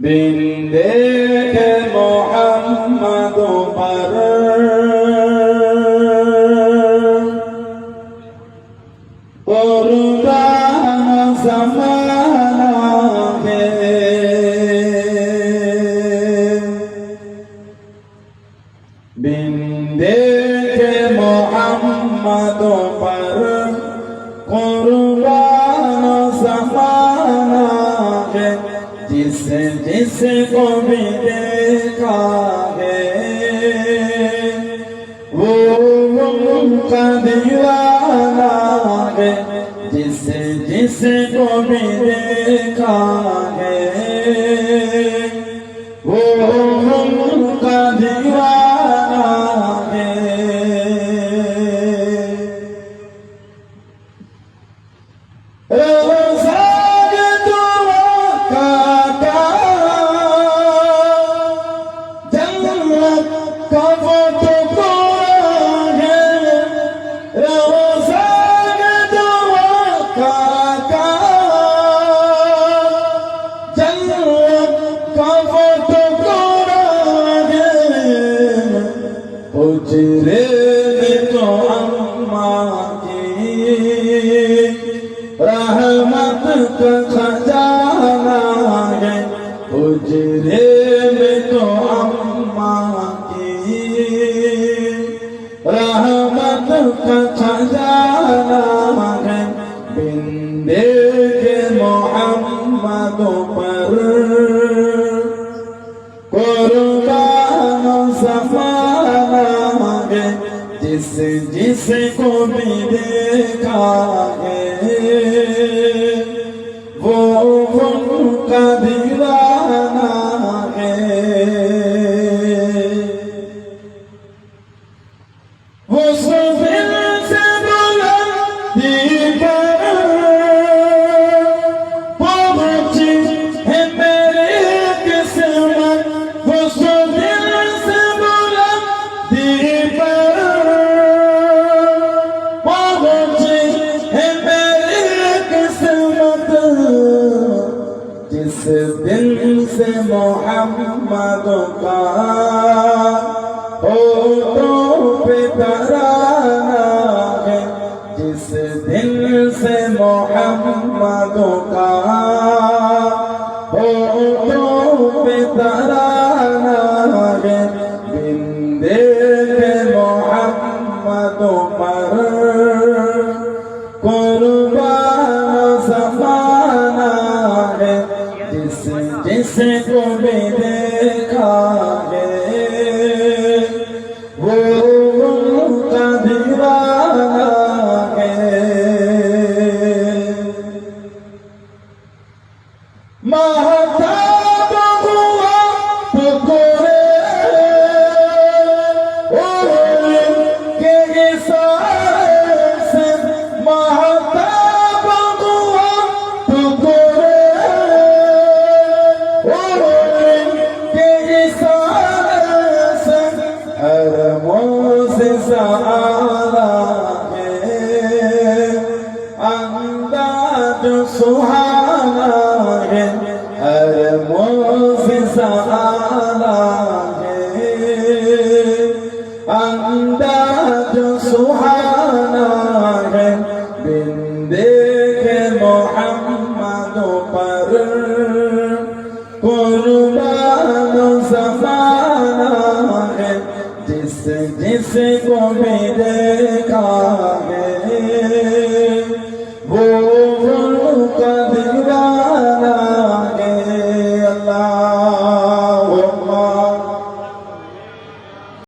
बिंदे के मोहम्मद पर कुर्बान ज़माना है बिंदे के मोहम्मद पर कुर्बान ज़माना है जिसको भी देखा है वो उनका दीवाना है जिसको भी देखा है वो उनका दीवाना है उजरे में तो अम्मा की रहमत का खजाना है उजरे में तो अम्मा की रहमत का खजाना है बिंदे के मोहम्मद पर कुर्बान ज़माना है जिसको भी देखा है वो उनका दीवाना है वो सुफिल से बुलंदी पर पहुंची है मेरी किस्मत वो सुफिल से बुलंदी पर पहुंची है मेरी किस्मत जिस दिन से मोहम्मद का होठों पे तराना है जिस दिन से मोहम्मद का होठों पे तराना है बिंदे के मोहम्मद पर कुर्बान ज़माना है जिसको भी देखा है वो उनका दीवाना है सुहाना है, हर मौज़िज़ा आला है, अंदाज़ सुहाना है, बिन देखे मोहम्मद पर कुर्बान ज़माना है, जिस जिसको भी देखा